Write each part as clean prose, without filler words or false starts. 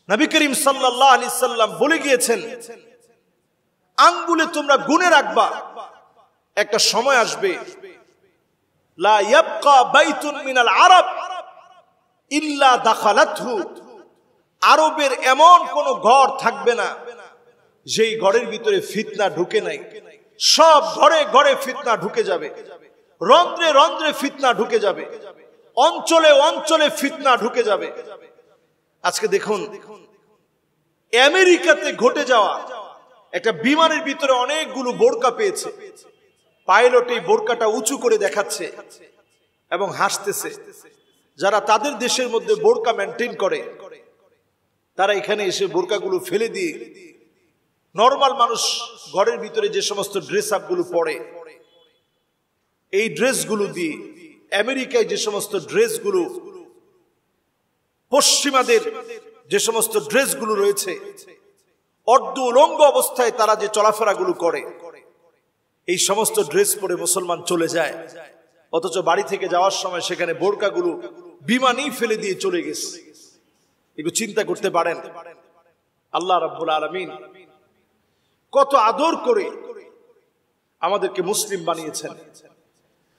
নবী করিম সাল্লাল্লাহু আলাইহি সাল্লাম বলে গিয়েছেন, আঙ্গুলে তোমরা গুনে রাখবা, একটা সময় আসবে লা ইয়াবকা বাইতুন মিনাল আরব ইল্লা দাখালাতহু, আরবের এমন কোন ঘর থাকবে না যেই ঘরের ভিতরে ফিতনা ঢুকে নাই। সব ঘরে ঘরে ফিতনা ঢুকে যাবে, রন্ধ্রে রন্ধ্রে ফিতনা ঢুকে যাবে, অঞ্চলে অঞ্চলে ফিতনা ঢুকে যাবে। আজকে দেখুন আমেরিকাতে ঘটে যাওয়া একটা বিমানের ভিতরে অনেকগুলো বোরকা পেয়েছে, পাইলট এই বোরকাটা উঁচু করে দেখাচ্ছে এবং হাসতেছে। যারা তাদের দেশের মধ্যে বোরকা মেনটেন করে তারা এখানে এসে বোরকাগুলো ফেলে দিয়ে নরমাল মানুষ ঘরের ভিতরে যে সমস্ত ড্রেস আপ গুলো পরে, এই ড্রেসগুলো দিয়ে আমেরিকায় যে সমস্ত ড্রেসগুলো, পশ্চিমাদের যে সমস্ত ড্রেসগুলো রয়েছে, অর্ধ উলঙ্গ অবস্থায় তারা যে চলাফেরাগুলো করে, এই সমস্ত ড্রেস পরে মুসলমান চলে যায়, অথচ বাড়ি থেকে যাওয়ার সময় সেখানে বোরকাগুলো বিমানেই ফেলে দিয়ে চলে গেছে। একটু চিন্তা করতে পারেন আল্লাহ রাব্বুল আলামিন কত আদর করে আমাদেরকে মুসলিম বানিয়েছেন।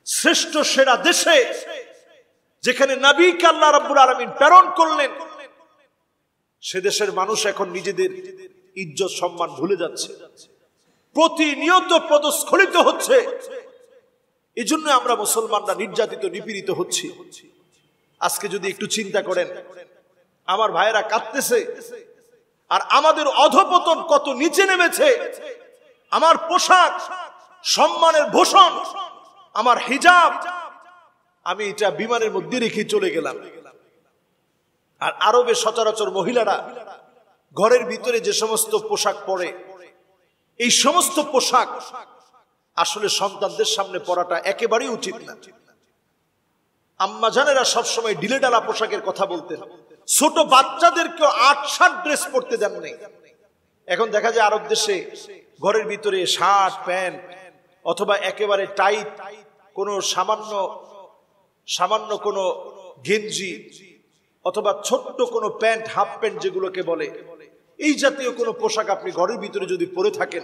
শ্রেষ্ঠ সেরা দেশে যেখানে নবীকে আল্লাহ রাব্বুল আলামিন প্রেরণ করলেন, সে দেশের মানুষ এখন নিজেদের ইজ্জত সম্মান ভুলে যাচ্ছে, প্রতিনিয়ত পদস্খলিত হচ্ছে। এই জন্য আমরা মুসলমানরা নির্যাতিত নিপীড়িত হচ্ছি। আজকে যদি একটু চিন্তা করেন, আমার ভাইয়েরা কাঁদতেছে আর আমাদের অধপতন কত নিচে নেমেছে। আমার পোশাক, সম্মানের ভূষণ, আমার হিজাব, আমি এটা বিমানের মধ্যে রেখে চলে গেলাম। আর আরবে সচরাচর মহিলারা ঘরের ভিতরে যে সমস্ত পোশাক পরে, এই সমস্ত পোশাক আসলে সন্তানদের সামনে পরাটা একেবারেই উচিত না। আম্মা জানেরা সবসময় ঢিলেঢালা পোশাকের কথা বলতেন, ছোট বাচ্চাদেরকে ৮-৭ ড্রেস পরতে দেন নাই। এখন দেখা যায় আরব দেশে ঘরের ভিতরে শার্ট প্যান্ট অথবা একেবারে টাইট কোনো সামান্য কোনো গেঞ্জি অথবা ছোট্ট কোনো প্যান্ট, হাফ প্যান্ট যেগুলোকে বলে, এই জাতীয় কোনো পোশাক আপনি ঘরের ভিতরে যদি পরে থাকেন,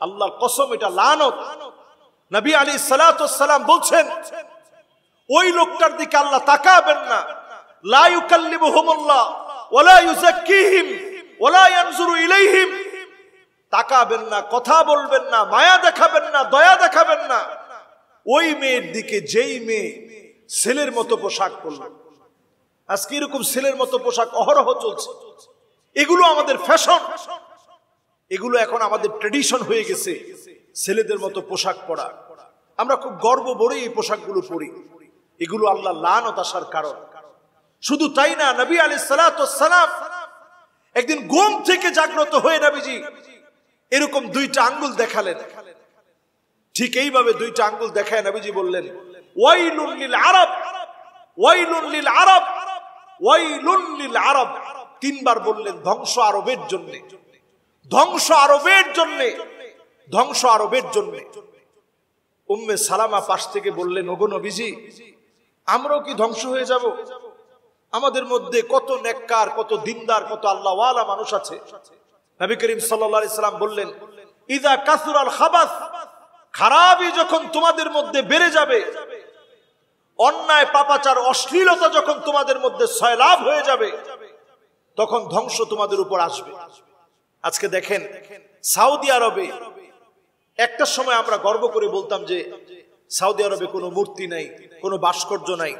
আল্লাহর কসম এটা লানত। নবী আলাইহিস সালাতু ওয়াস সালাম বলছেন, ওই লোকটার দিকে আল্লাহ তাকাবেন না, লা ইউকাল্লিমুহুমুল্লাহ ওয়ালা ইউযাক্কিহিম ওয়ালা ইয়ানজুরু ইলাইহিম, তাকাবেন না, কথা বলবেন না, মায়া দেখাবেন না, দয়া দেখাবেন না ওই মেয়ের দিকে যেই মেয়ে ছেলের মতো পোশাক পরল। আজকে এরকম ছেলের মতো পোশাক অহরহ চলছে। এগুলো আমাদের ফ্যাশন, এগুলো এখন আমাদের ট্রেডিশন হয়ে গেছে, ছেলেদের মতো পোশাক পরা। আমরা খুব গর্ব ভরে এই পোশাকগুলো পরি। এগুলো আল্লাহর লানত আসার কারণ। শুধু তাই না, নবী আলাইহিস সালাতু ওয়াস সালাম একদিন ঘুম থেকে জাগ্রত হয়ে নবীজি এরকম দুইটা আঙ্গুল দেখালেন। ঠিক এইভাবে দুইটা আঙ্গুল দেখায় নবীজি বললেন, ওয়াইলুন লিল আরব, ওয়াইলুন লিল আরব, ওয়াইলুন লিল আরব। তিনবার বললেন ধ্বংস আরবের জন্য, ধ্বংস আরবের জন্য, ধ্বংস আরবের জন্য। উম্মে সালামা পাশ থেকে বললেন, ওগো নবীজি, আমরাও কি ধ্বংস হয়ে যাব? আমাদের মধ্যে কত নেককার, কত দিনদার, কত আল্লাহওয়ালা মানুষ আছে। নবী করিম সাল্লাল্লাহু আলাইহি সাল্লাম বললেন, ইযা কাসুরাল খাবাস, খারাপই যখন তোমাদের মধ্যে বেড়ে যাবে, অন্যায় পাপাচার অশ্লীলতা যখন তোমাদের মধ্যে সয়লাভ হয়ে যাবে, তখন ধ্বংস তোমাদের উপর আসবে। আজকে দেখেন সৌদি আরবে, একটা সময় আমরা গর্ব করে বলতাম যে সৌদি আরবে কোনো মূর্তি নাই, কোনো ভাস্কর্য নাই।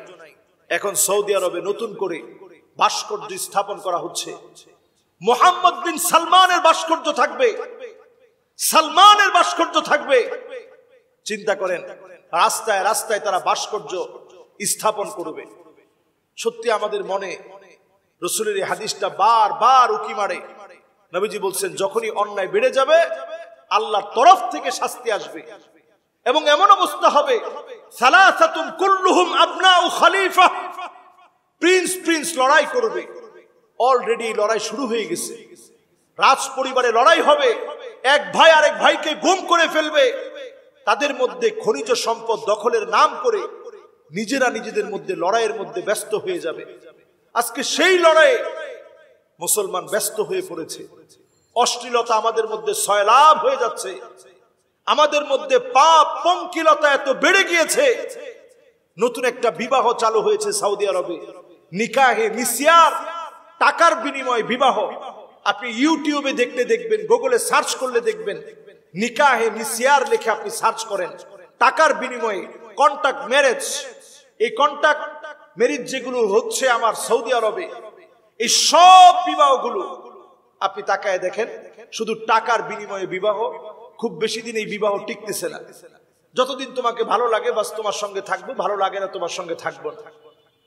এখন সৌদি আরবে নতুন করে ভাস্কর্য স্থাপন করা হচ্ছে। মোহাম্মদ বিন সালমানের ভাস্কর্য থাকবে, সালমানের ভাস্কর্য থাকবে। চিন্তা করেন, রাস্তায় রাস্তায় তারা ভাস্কর্য স্থাপন করবে। সত্যি আমাদের মনে রাসূলের এই হাদিসটা বারবার উকি মারে। নবীজি বলছেন, যখনই অন্যায় বেড়ে যাবে আল্লাহর তরফ থেকে শাস্তি আসবে, এবং এমন অবস্থা হবে, সালাসাতুন কুল্লুহুম আবনাউ খলিফা, প্রিন্স লড়াই করবে। অলরেডি লড়াই শুরু হয়ে গেছে, রাজ পরিবারে লড়াই হবে, এক ভাই আরেক ভাইকে গুম করে ফেলবে, তাদের মধ্যে খনিজ সম্পদ দখলের নাম করে নিজেরা নিজেদের মধ্যে লড়াইয়ের মধ্যে ব্যস্ত হয়ে যাবে। আজকে সেই লড়াইয়ে মুসলমান ব্যস্ত হয়ে পড়েছে। অশ্লীলতা আমাদের মধ্যে সয়লাভ হয়ে যাচ্ছে, আমাদের মধ্যে পাপ পঙ্কিলতা এত বেড়ে গিয়েছে। নতুন একটা বিবাহ চালু হয়েছে সৌদি আরবে, নিকাহে মিসিয়ার, টাকার বিনিময়ে বিবাহ। আপনি ইউটিউবে দেখলে দেখবেন, গুগলে সার্চ করলে দেখবেন, নিকাহে মিসিয়ার লিখে আপনি সার্চ করেন, টাকার বিনিময়ে কন্টাক্ট ম্যারেজ। এই কন্টাক্ট ম্যারেজ যেগুলো হচ্ছে আমার সৌদি আরবে, এই সব বিবাহগুলো আপনি তাকায় দেখেন, শুধু টাকার বিনিময়ে বিবাহ। খুব বেশি দিন এই বিবাহ টিকতেছে না। যতদিন তোমাকে ভালো লাগে বাস তোমার সঙ্গে থাকবো, ভালো লাগে না তোমার সঙ্গে থাকবো না।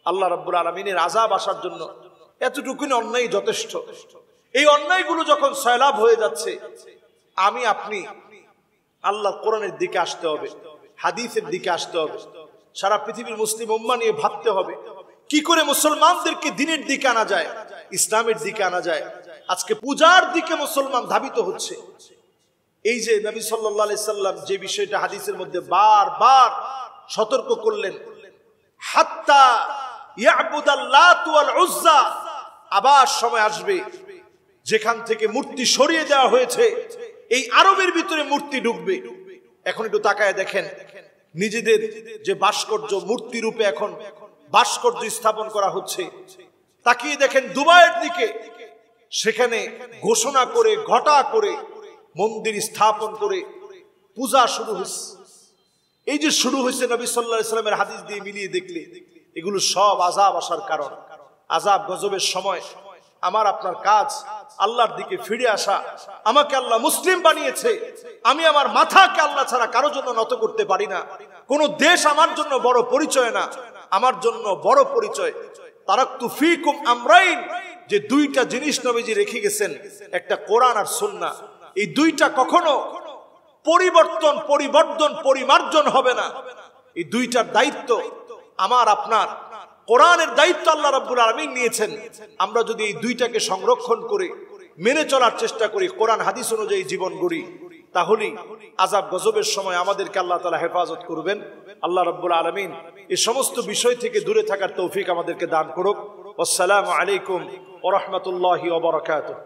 আল্লাহ রাব্বুল আলামিনের আযাব আসার জন্য এতটুকুই অন্যায় যথেষ্ট। এই অন্যায়গুলো যখন সয়লাভ হয়ে যাচ্ছে, আমি আপনি আল্লাহর কোরআনের দিকে আসতে হবে, হাদিসের দিকে আসতে হবে। সারা পৃথিবীর মুসলিম উম্মাহ নিয়ে ভাবতে হবে কি করে মুসলমানদেরকে দ্বীনের দিকে আনা যায়, ইসলামের দিকে আনা যায়। আজকে পূজার দিকে মুসলমান ধাবিত হচ্ছে। এই যে নবী সাল্লাল্লাহু আলাইহি সাল্লাম যে বিষয়টা হাদিসের মধ্যে বারবার সতর্ক করলেন, হাত্তা ইয়াবুদাল লাত ওয়াল উজ্জা, আবার সময় আসবে যেখান থেকে মূর্তি সরিয়ে দেওয়া হয়েছে এই আরবের ভিতরে মূর্তি ঢুকবে। এখন একটু তাকায় দেখেন, নিজেদের যে ভাস্কর্য, মূর্তি রূপে এখন ভাস্কর্য স্থাপন করা হচ্ছে। তাকিয়ে দেখেন দুবাইয়ের দিকে, সেখানে ঘোষণা করে ঘটা করে মন্দির স্থাপন করে পূজা শুরু হয়েছে। এই যে শুরু হয়েছে নবী সাল্লাল্লাহু আলাইহি সাল্লামের হাদিস দিয়ে মিলিয়ে দেখলে এগুলো সব আযাব আসার কারণ। আযাব গজবের সময় আমার আপনার কাজ আল্লাহর দিকে ফিরে আসা। আমাকে আল্লাহ মুসলিম বানিয়েছে, আমি আমার মাথাকে আল্লাহ ছাড়া কারোর জন্য নত করতে পারি না। কোন দেশ আমার জন্য বড় পরিচয় না, আমার জন্য বড় পরিচয় তারাকতু ফীকুম আমরাইন, যে দুইটা জিনিস নবীজি রেখে গেছেন, একটা কোরআন আর সুন্নাহ। এই দুইটা কখনো পরিবর্তন পরিমার্জন হবে না। এই দুইটার দায়িত্ব আমার আপনার, কোরআনের দায়িত্ব আল্লাহ রাব্বুল আলামিন নিয়েছেন। আমরা যদি এই দুইটাকে সংরক্ষণ করে মেনে চলার চেষ্টা করি, কোরআন হাদিস অনুযায়ী জীবন গড়ি, তাহলেই আযাব গজবের সময় আমাদেরকে আল্লাহ তাআলা হেফাজত করবেন। আল্লাহ রাব্বুল আলামিন এই সমস্ত বিষয় থেকে দূরে থাকার তৌফিক আমাদেরকে দান করুক। আসসালামু আলাইকুম ওয়া রাহমাতুল্লাহি ওয়া বারাকাতুহু।